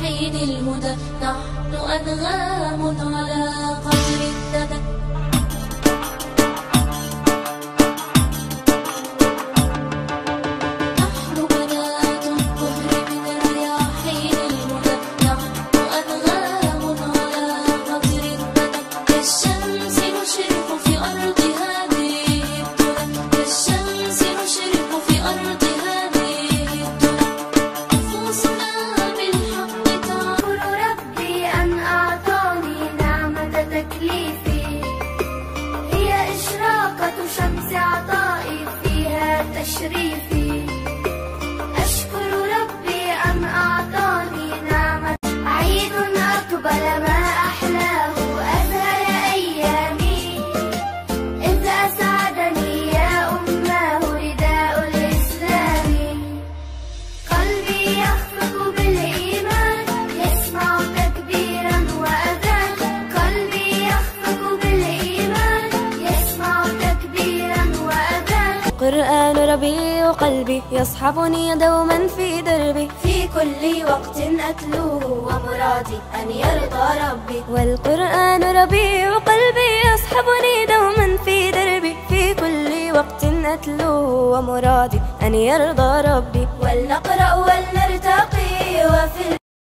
رياحين الهدى، نحن أنغام على قدر الندى. تشريفي أشكر ربي أن أعطاني نعمة، عيد أقبل ما أحلاه أزهر أيامي، إذ أسعدني يا أماه رداء الإسلام. قلبي يخفق بالإيمان يسمع تكبيرا وأذان، قلبي يخفق بالإيمان يسمع تكبيرا وأذان. القرآن ربيع قلبي يصحبني دوما في دربي، في كل وقت أتلوه ومرادي أن يرضى ربي. والقرآن ربيع قلبي يصحبني دوما في دربي، في كل وقت أتلوه ومرادي أن يرضى ربي. ولنقرأ ولنرتقي وفي